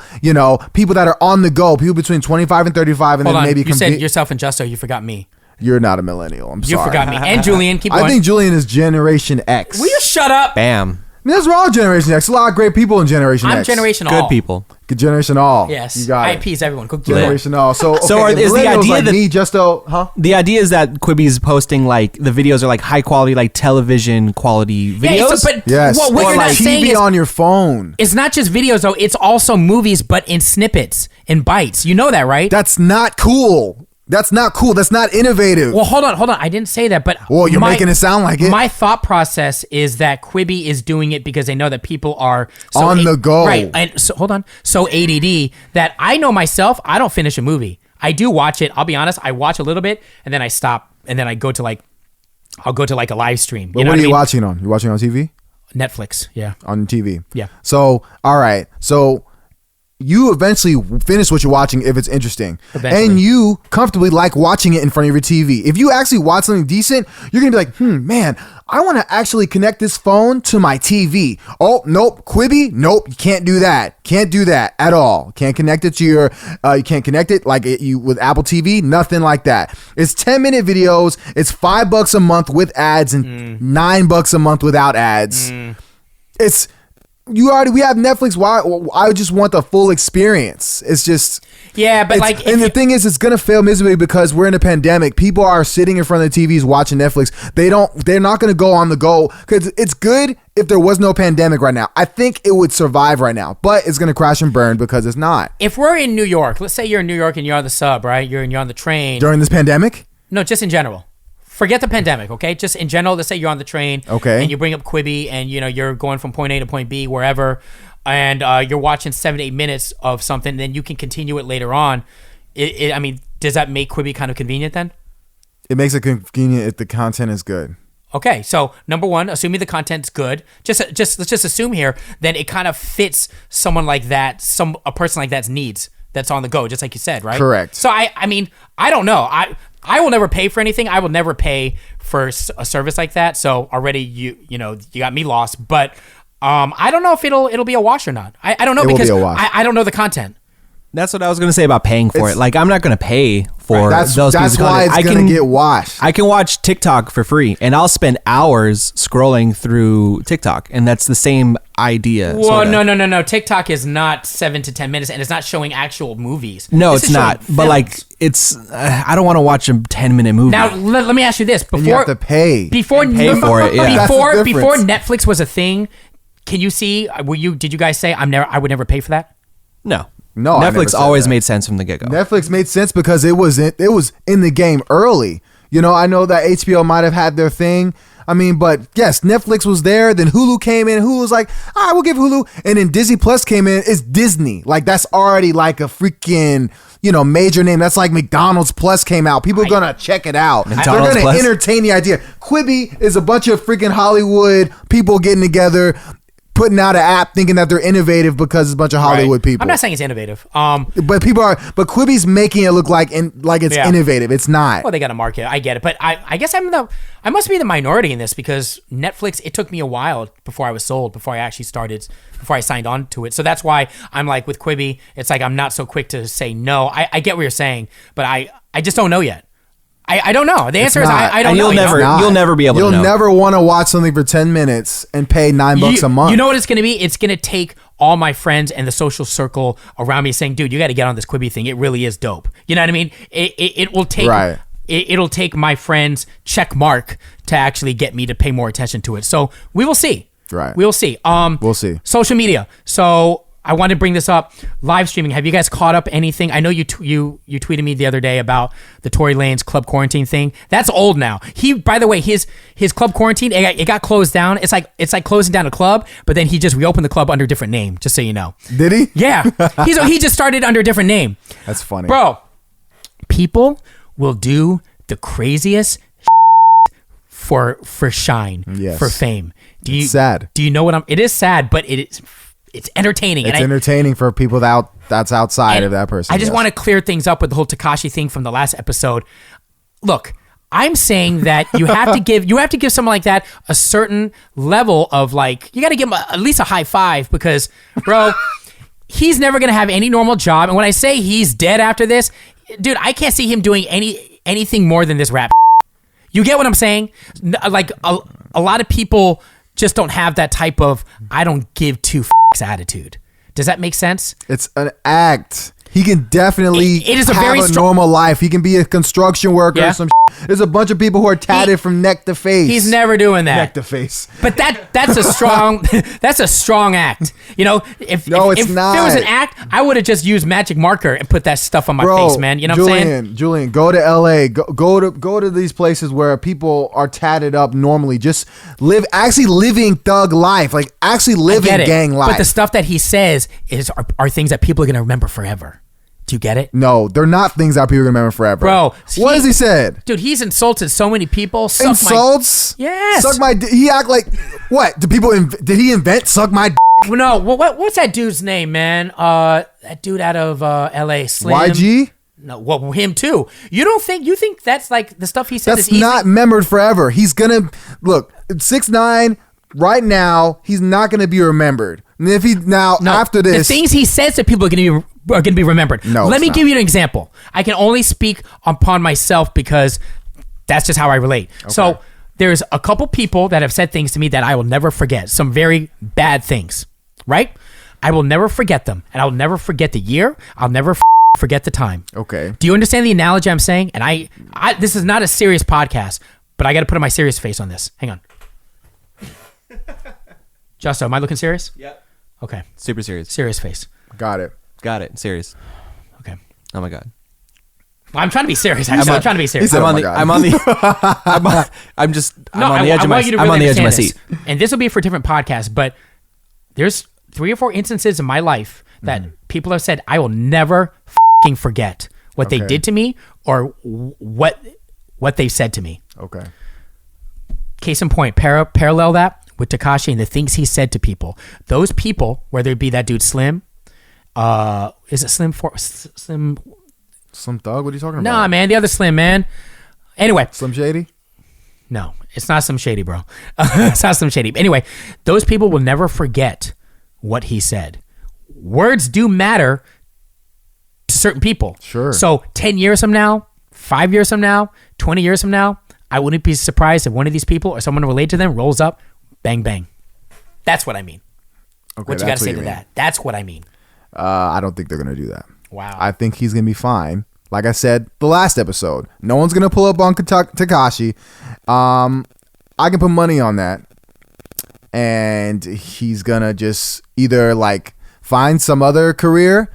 people that are on the go, people between 25 and 35 and
Hold
then
on.
maybe
You said yourself and Justo. You forgot me.
You're not a millennial. I'm sorry.
You forgot me. And Julian. Keep going.
I think Julian is Generation X.
Will you shut up?
Bam.
I mean, that's wrong, Generation X. A lot of great people in Generation
I'm
X.
Generation
Good
All.
people.
Good Generation All.
Yes.
You got it.
IPs, everyone. Go
Generation All. So
So
okay,
is the
millennials
idea
like
that-
me, Justo, huh?
The idea is that Quibi's posting like the videos are like high quality, like television quality videos.
Yeah, but
Yes.
what
or
you're
like
not saying
TV
is
on your phone.
it's not just videos, though. It's also movies, but in snippets, in bites. You know that, right?
That's not cool. That's not cool. That's not innovative.
Well, hold on. I didn't say that, but
Well, you're making it sound like it.
My thought process is that Quibi is doing it because they know that people are
On the go.
right? And so hold on, so ADD that I know myself. I don't finish a movie. I do watch it. I'll be honest. I watch a little bit and then I stop, and then I go to I'll go to a live stream.
But what are you watching on? You're watching on TV?
Netflix. Yeah.
On TV.
Yeah.
So, all right. So you eventually finish what you're watching if it's interesting.
Eventually.
And you comfortably like watching it in front of your TV. If you actually watch something decent, you're going to be like, man, I want to actually connect this phone to my TV. Oh, nope. Quibi? Nope. You can't do that. Can't do that at all. Can't connect it to your, you can't connect it like you with Apple TV. Nothing like that. It's 10-minute videos. It's $5 a month with ads and $9 a month without ads. It's we have Netflix. Why? I just want the full experience. It's just.
Yeah, but
and the thing is, it's gonna fail miserably because we're in a pandemic. People are sitting in front of the TVs watching Netflix. They're not gonna go on the go because it's good if there was no pandemic right now. I think it would survive right now, but it's gonna crash and burn because it's not.
If we're in New York, let's say you're in New York and you're on the sub, right? You're on the train
During this pandemic?
No, just in general. Forget the pandemic, okay? Just in general, let's say you're on the train,
okay,
and you bring up Quibi, and you're going from point A to point B, wherever, and you're watching 7 to 8 minutes of something, then you can continue it later on. I mean, does that make Quibi kind of convenient then?
It makes it convenient if the content is good.
Okay, so number one, assuming the content's good, let's just assume here that it kind of fits someone like that, a person like that's needs that's on the go, just like you said, right?
Correct.
So I mean, I don't know. I will never pay for anything. I will never pay for a service like that. So already you got me lost. But I don't know if it'll be a wash or not. I don't know because I don't know the content.
That's what I was going to say about paying for it. Like, I'm not going to pay for those pieces of content.
That's why it's going to get washed.
I can watch TikTok for free, and I'll spend hours scrolling through TikTok, and that's the same idea.
Well, no. TikTok is not 7 to 10 minutes, and it's not showing actual movies.
No, it's not. But, like, it's... I don't want to watch a 10-minute movie.
Now, let me ask you this.
You have to pay.
Pay for it, yeah.
Before Netflix was a thing, can you see... Did you guys say, I would never pay for that?
No.
No,
Netflix always made sense from the get-go.
Netflix made sense because it was in the game early. I know that HBO might have had their thing. I mean, but yes, Netflix was there. Then Hulu came in. Hulu was like, all right, we'll give Hulu. And then Disney Plus came in. It's Disney. Like, that's already like a freaking, major name. That's like McDonald's Plus came out. People are going to check it out.
McDonald's
They're going to entertain the idea. Quibi is a bunch of freaking Hollywood people getting together, putting out an app thinking that they're innovative because it's a bunch of Hollywood people.
I'm not saying it's innovative.
But Quibi's making it look like it's innovative. It's not.
Well, they got to market. I get it. But I guess I must be the minority in this because Netflix, it took me a while before I was sold, before I signed on to it. So that's why I'm like with Quibi, it's like I'm not so quick to say no. I get what you're saying, but I just don't know yet. I don't know. The answer is I don't know.
You'll never be able to know.
You'll never want to watch something for 10 minutes and pay $9 a month.
You know what it's going to be? It's going to take all my friends and the social circle around me saying, dude, you got to get on this Quibi thing. It really is dope. You know what I mean? It will take...
Right.
It'll take my friends' check mark to actually get me to pay more attention to it. So we will see.
Right.
We will see.
We'll see.
Social media. So I wanted to bring this up. Live streaming. Have you guys caught up anything? I know you tweeted me the other day about the Tory Lanez club quarantine thing. That's old now. By the way, his club quarantine, it got closed down. It's like closing down a club, but then he just reopened the club under a different name, just so you know.
Did he?
Yeah. He just started under a different name.
That's funny.
Bro, people will do the craziest for shine,
yes,
for fame.
It's sad.
Do you know what it is sad, but it's entertaining.
It's entertaining for people that's outside of that person.
I just want to clear things up with the whole Tekashi thing from the last episode. Look, I'm saying that you have to give someone like that a certain level of you got to give him at least a high five because, bro, he's never going to have any normal job. And when I say he's dead after this, dude, I can't see him doing anything more than this rap. You get what I'm saying? Like a lot of people just don't have that type of I don't give two attitude. Does that make sense?
It's an act. He can definitely
it is
have a normal life. He can be a construction worker or some shit. There's a bunch of people who are tatted from neck to face.
He's never doing that.
Neck to face.
But that's a strong act. If
not.
If there was an act, I would have just used magic marker and put that stuff on my face, man. You know what I'm saying?
Julian, go to LA. Go to these places where people are tatted up normally. Just actually living thug life. Like actually living gang life.
But the stuff that he says are things that people are gonna remember forever. Do you get it?
No, they're not things that people remember forever.
Bro,
what has he said?
Dude, he's insulted so many people.
Insults?
Yes.
Suck my he act like what? Did he invent suck my
No, what's that dude's name, man? That dude out of LA, Slim.
YG?
No, well, him too. You think that's like the stuff he said
that's
is easy?
not remembered forever. He's gonna look 6ix9ine right now, he's not gonna be remembered. And if after this,
the things he says that people are going to be remembered.
No,
let me give you an example. I can only speak upon myself because that's just how I relate. Okay. So there's a couple people that have said things to me that I will never forget. Some very bad things. right? I will never forget them, and I'll never forget the year. I'll never forget the time.
Okay.
Do you understand the analogy I'm saying? And I this is not a serious podcast, but I got to put my serious face on this. Hang on. Justo, am I looking serious?
Yep.
Okay.
Super serious.
Serious face.
Got it.
Got it. Serious.
Okay.
Oh my God.
I'm trying to be serious. I'm trying to be serious.
said,
I'm
"Oh
on
my
the.
God."
I'm on the. I'm on the edge of my. I'm on the edge of my seat.
And this will be for a different podcast, but there's 3 or 4 instances in my life that people have said I will never fucking forget what they
Okay.
did to me or what they said to me.
Okay.
Case in point, parallel that with Tekashi and the things he said to people. Those people, whether it be that dude Slim, is it Slim?
Slim Thug? What are you talking about?
Nah, man, the other Slim, man. Anyway,
Slim Shady?
no, it's not Slim Shady, bro. It's not Slim Shady. Anyway, those people will never forget what he said. Words do matter to certain people.
Sure.
So 10 years from now, 5 years from now, 20 years from now, I wouldn't be surprised if one of these people or someone related to them rolls up, bang, bang. That's what I mean.
Okay,
What you got
that's
to say
you
to
mean.
that? That's what I mean.
I don't think they're going to do that.
Wow.
I think he's going to be fine. Like I said, the last episode, no one's going to pull up on Tekashi. I can put money on that. And he's going to just either like find some other career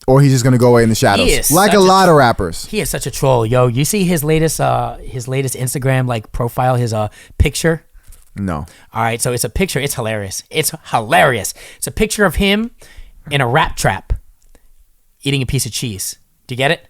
or he's just going to go away in the shadows.
is
Like
such
a
a
lot of rappers.
He is such a troll, yo. You see his latest Instagram like profile, his picture.
No.
All right, so it's a picture. It's hilarious. It's hilarious. It's a picture of him in a rat trap eating a piece of cheese. Do you get it?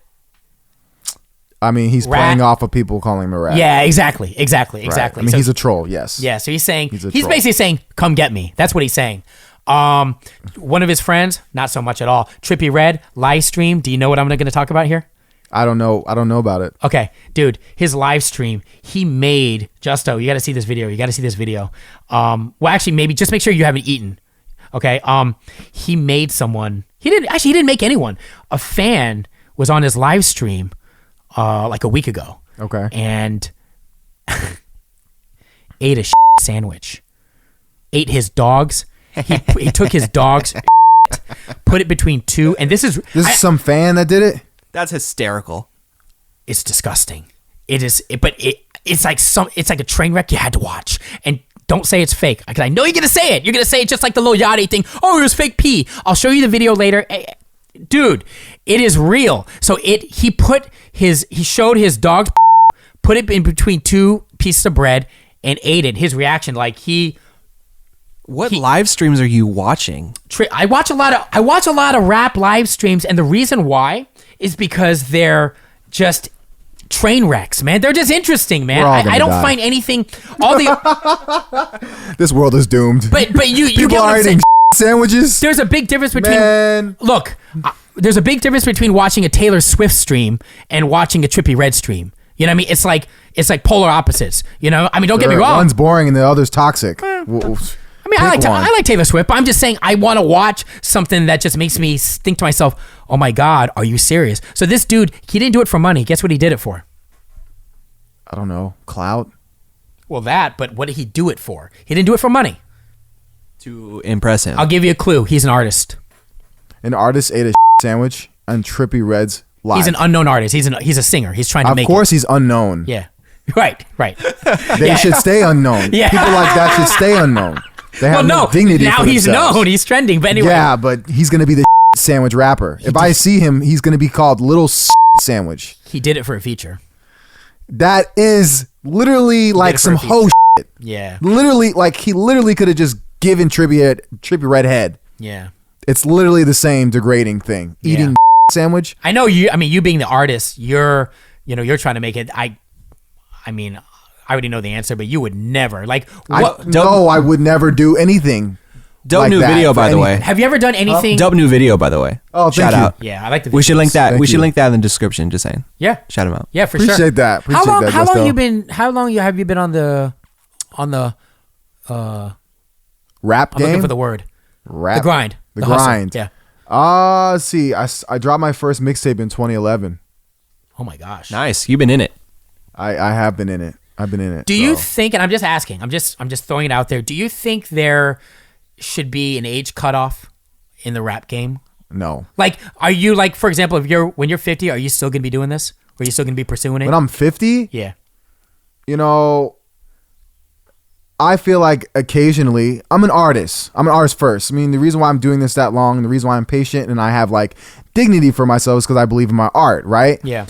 I mean, he's
Rat.
playing off of people calling him a rat.
Yeah, exactly.
Right. I mean,
So-
he's a troll, yes.
yeah. So he's saying
He's a
he's
troll.
basically saying, "Come get me." That's what he's saying. One of his friends, not so much at all. Trippie live stream. Do you know what I'm going to talk about here?
I don't know about it.
Okay, dude, his live stream, he made Justo. You got to see this video. Well, actually, maybe just make sure you haven't eaten. Okay. He made someone. He didn't make anyone. A fan was on his live stream, like a week ago.
Okay.
And ate a sandwich. Ate his dogs. He took his dog's put it between two, and this is
some fan that did it?
That's hysterical.
it's disgusting. It's like a train wreck you had to watch. And don't say it's fake, because I know you're gonna say it. You're gonna say it just like the Lil Yachty thing. Oh, it was fake pee. I'll show you the video later. Dude, it is real. So he showed his dog, put it in between 2 pieces of bread and ate it. His reaction, like
What live streams are you watching?
I watch a lot of rap live streams, and the reason why is because they're just train wrecks, man. They're just interesting, man.
We're all gonna
I don't
die.
find anything. All the
This world is doomed.
but you
People
get what
are
I'm
eating
saying.
sandwiches.
There's a big difference between
Man.
look. There's a big difference between watching a Taylor Swift stream and watching a Trippie Redd stream. You know what I mean? It's like polar opposites. You know? I mean, don't get me
Sure,
wrong.
One's boring and the other's toxic.
I mean, I like Taylor Swift, but I'm just saying I want to watch something that just makes me think to myself, oh my God, are you serious? So this dude, he didn't do it for money. Guess what he did it for?
I don't know. Clout?
Well, but what did he do it for? He didn't do it for money.
To impress him.
I'll give you a clue. He's an artist.
An artist ate a sandwich on Trippie Redd's live.
He's an unknown artist. He's a singer. He's trying to
Of
make
course he's unknown.
it. Yeah. Right.
They should stay unknown.
Yeah.
People like that should stay unknown. They
Well,
have
no.
dignity
Now
for
he's
themselves.
known. He's trending. But anyway.
Yeah, but he's going to be the sandwich rapper. If I see him, he's going to be called Little Sandwich.
He did it for a feature.
That is literally like
it for
some
a feature.
hoe shit.
Yeah.
Literally, like he literally could have just given Trippie Red head.
Yeah.
It's literally the same degrading thing.
Yeah.
Eating sandwich.
I know you. I mean, you being the artist, you're trying to make it. I mean, I already know the answer, but you would never like. What,
I would never do anything.
Dope
like
new
that
video,
for
by the way.
anything.
have you ever done anything?
Dope new video, by the way.
Oh,
Shout
thank you.
out.
Yeah, I like the.
We should link that.
Thank
We should
you.
link that in the description. Just saying.
Yeah,
Shout him out.
yeah, for
Appreciate
sure.
that. Appreciate
how long?
that,
How long
Justo.
you been? How long have you been on the
Rap
I'm
game?
looking for the word.
Rap.
The grind.
The
hustle.
grind.
Yeah.
Let's see. I dropped my first mixtape in 2011.
Oh my gosh.
Nice. You've been in it.
I have been in it. I've been in it.
Do you
so.
think? And I'm just asking. I'm just throwing it out there. Do you think there should be an age cutoff in the rap game?
No.
Like, are you like, for example, when you're 50, are you still gonna be doing this? Or are you still gonna be pursuing it?
When I'm 50,
yeah.
you know, I feel like occasionally I'm an artist. I'm an artist first. I mean, the reason why I'm doing this that long, and the reason why I'm patient and I have like dignity for myself is because I believe in my art, right?
Yeah.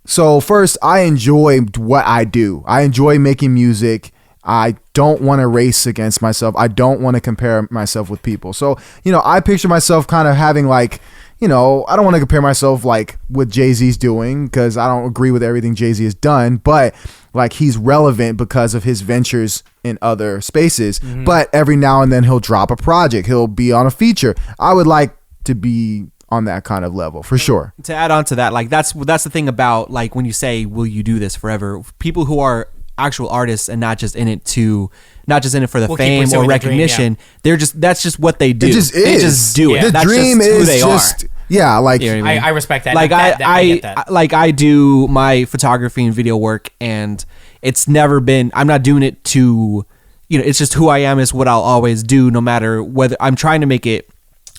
So first, I enjoy what I do. I enjoy making music. I don't want to race against myself. I don't want to compare myself with people. So, you know, I picture myself kind of having like, you know, I don't want to compare myself like what Jay-Z's doing because I don't agree with everything Jay-Z has done, but like he's relevant because of his ventures in other spaces.
Mm-hmm.
But every now and then he'll drop a project. He'll be on a feature. I would like to be on that kind of level for sure.
To add on to that, like that's the thing about like when you say, will you do this forever? People who are actual artists and not just in it for the
We'll keep
fame
pursuing
or
the
recognition.
dream,
That's just what they do.
It just
They
is.
just do
Yeah.
it.
The
That's
dream
just who
is
they
just,
are.
yeah, like,
You know what I mean?
I respect that.
Like
I get that.
I do my photography and video work, and it's never been. I'm not doing it to, you know. It's just who I am. Is what I'll always do, no matter whether I'm trying to make it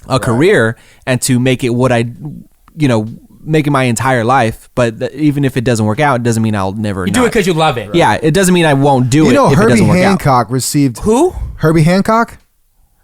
a career and to make it what I, you know, make it my entire life. But even if it doesn't work out, it doesn't mean I'll never.
You do it because you love it.
Yeah, it doesn't mean I won't do it.
you know,
if it
Herbie
doesn't work out.
Hancock received.
Who?
Herbie Hancock?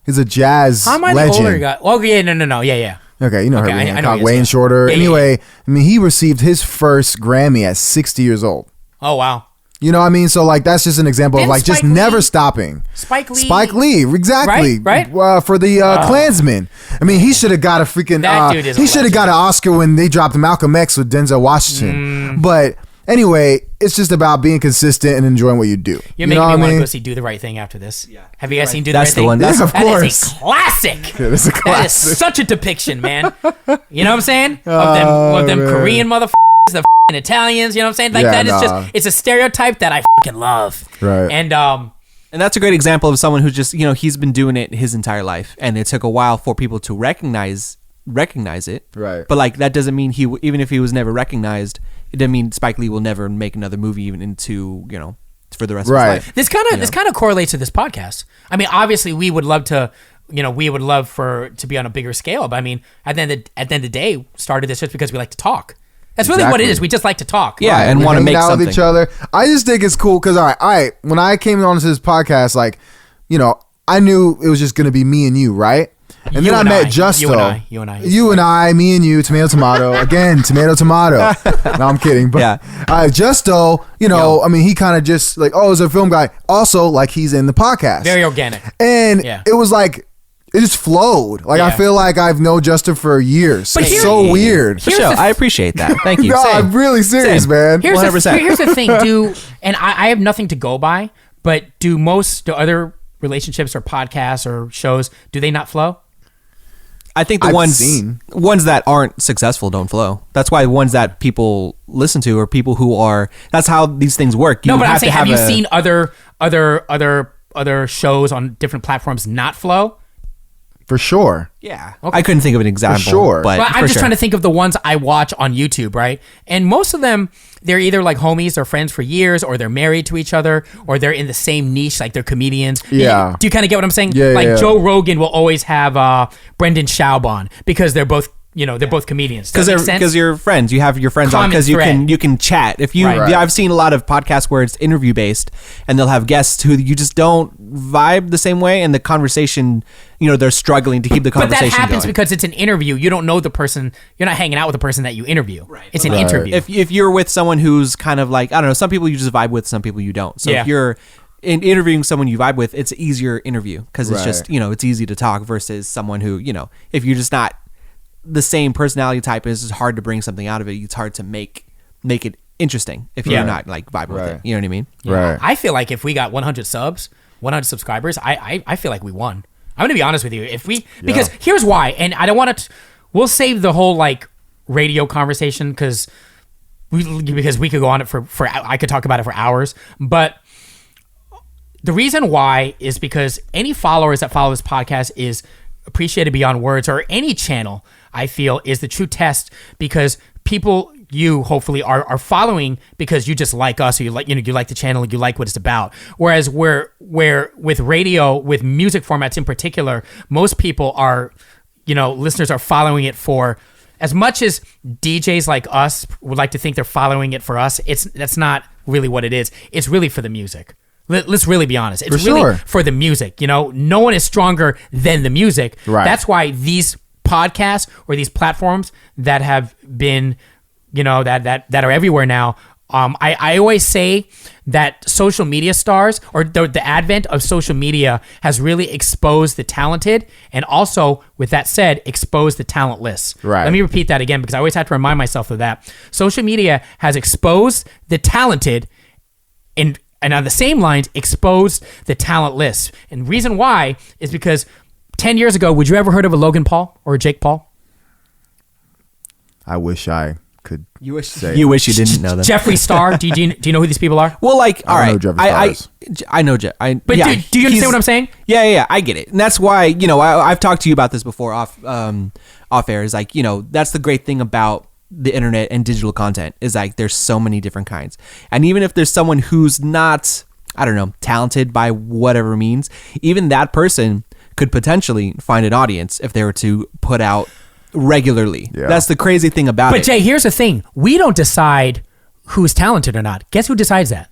He's a jazz
How am I
legend.
the older guy? Oh, yeah, no. Yeah.
Okay, you know
Okay,
Herbie
I know
Hancock,
he is,
Wayne
yeah.
Shorter.
Yeah,
Anyway, I mean, he received his first Grammy at 60 years old.
Oh, wow.
You know what I mean? So, like, that's just an example of,
Didn't
like, just
Spike Lee-
never stopping.
Spike Lee.
Spike Lee, exactly.
Right?
For the Klansman. I mean, he should have got a freaking...
That dude is a
he should have got
legend.
an Oscar when they dropped Malcolm X with Denzel Washington. But, anyway, it's just about being consistent and enjoying what you do.
You're
you
making
know
me
what
want
I
to
mean?
go see Do the Right Thing after this. Yeah. Have you guys seen Do
That's
the
the
Right
one.
Thing?
Yes, of
That
course.
is a classic.
Yeah, that's a
That is
classic.
such a depiction, man. You know what I'm saying? Of them
man.
Korean motherfuckers, the Italians. You know what I'm saying? Like
Yeah,
that is
nah.
just, it's a stereotype that I fucking love.
Right.
And
And that's a great example of someone who just, you know, he's been doing it his entire life, and it took a while for people to recognize it.
Right.
But like that doesn't mean even if he was never recognized, it doesn't mean Spike Lee will never make another movie even into, you know, for the rest of his life.
this kind of correlates to this podcast. I mean, obviously, we would love to, you know, to be on a bigger scale. But I mean, at the end of the day, started this just because we like to talk. That's really what it
Exactly.
is. We just like to talk.
Yeah, and
We
want to
hang
make
out
something.
with each other. I just think it's cool because all right. When I came on to this podcast, like, you know, I knew it was just gonna be me and you, right? And
You
then I
and
met
I.
Justo.
You and I.
You and I, me and you, tomato, tomato. Again, tomato. No, I'm kidding. But
Yeah.
Justo, you know, I mean, he kind of just like, oh, he's a film guy. Also, like, he's in the podcast.
Very organic.
And
Yeah.
it was like, it just flowed. Like, I
Yeah.
feel like I've known Justo for years.
But
It's
here-
so weird.
For
Here's
sure.
the-
I appreciate that. Thank you.
No,
Same.
I'm really serious,
Same.
man.
Here's
100%.
here's the thing, and I have nothing to go by, but do other relationships or podcasts or shows, do they not flow?
I think the
I've
ones
seen.
that aren't successful don't flow. That's why ones that people listen to are people who are. That's how these things work. You
No, but I'm
have to
saying, have you
a-
seen other shows on different platforms not flow?
For sure.
Yeah,
Okay.
I couldn't think of an example.
sure.
but
Well, I'm
for
just
sure.
trying to think of the ones I watch on YouTube, right? And most of them, they're either like homies, they're friends for years, or they're married to each other, or they're in the same niche, like they're comedians.
Yeah.
Do you kind of get what I'm saying?
Yeah,
like
yeah.
Joe Rogan will always have Brendan Schaub on because they're both, you know, they're both comedians. Does that make sense?
Because you're friends. You have your friends on
Common
because
thread.
you can chat. If you,
Right.
yeah, I've seen a lot of podcasts where it's interview based, and they'll have guests who you just don't vibe the same way, and the conversation, you know, they're struggling to keep the
But
conversation
that happens
going.
because it's an interview. You don't know the person. You're not hanging out with the person that you interview. Right. It's an
Right.
interview.
if you're with someone who's kind of like, I don't know, some people you just vibe with, some people you don't. So
Yeah.
if you're interviewing someone you vibe with, it's an easier interview because it's
Right.
just, you know, it's easy to talk versus someone who, you know, if you're just not the same personality type, it's just hard to bring something out of it. It's hard to make it interesting if you're
Yeah.
not like vibing with
Right.
it. You know what I mean?
Right.
I feel like if we got 100 subscribers, I feel like we won. I'm gonna be honest with you. Because here's why, and I don't want to. We'll save the whole like radio conversation because we could go on it for I could talk about it for hours. But the reason why is because any followers that follow this podcast is appreciated beyond words, or any channel I feel is the true test because people you hopefully are following because you just like us, or you like the channel, you like what it's about. Whereas where with radio, with music formats in particular, most people are, listeners are following it for, as much as DJs like us would like to think they're following it for us, that's not really what it is. It's really for the music. Let's really be honest. It's really for the music. No one is stronger than the music.
Right.
That's why these podcasts or these platforms that have been, that are everywhere now. I always say that social media stars, or the advent of social media, has really exposed the talented, and also, with that said, exposed the talentless.
Right.
Let me repeat that again, because I always have to remind myself of that. Social media has exposed the talented, and on the same lines, exposed the talentless. And reason why is because 10 years ago, would you ever heard of a Logan Paul or a Jake Paul?
I wish I could.
You wish you didn't know them.
Jeffree Star. Do you know who these people are?
Well, like, all
I
right,
know Jeffree Stars.
I know Jeff.
But do you understand what I'm saying?
Yeah, I get it, and that's why I've talked to you about this before off air. Is like, that's the great thing about the internet and digital content, is like there's so many different kinds, and even if there's someone who's not, I don't know, talented by whatever means, even that person could potentially find an audience if they were to put out regularly. Yeah. That's the crazy thing about it.
But Jay, here's the thing: we don't decide who's talented or not. Guess who decides that?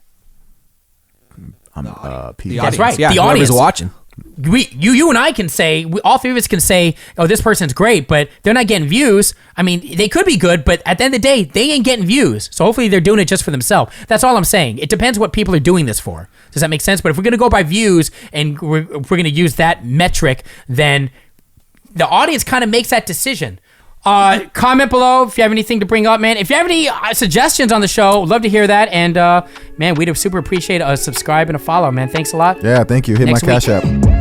People.
That's right.
Yeah,
the audience
watching.
You and I can say, all three of us can say, oh, this person's great, but they're not getting views. I mean, they could be good, but at the end of the day, they ain't getting views. So hopefully they're doing it just for themselves. That's all I'm saying. It depends what people are doing this for. Does that make sense? But if we're going to go by views and we're going to use that metric, then the audience kind of makes that decision. Comment below if you have anything to bring up, man. If you have any suggestions on the show, love to hear that. And man, we'd super appreciate a subscribe and a follow, man. Thanks a lot.
Yeah, thank you. Hit
Next
my Cash
week.
App.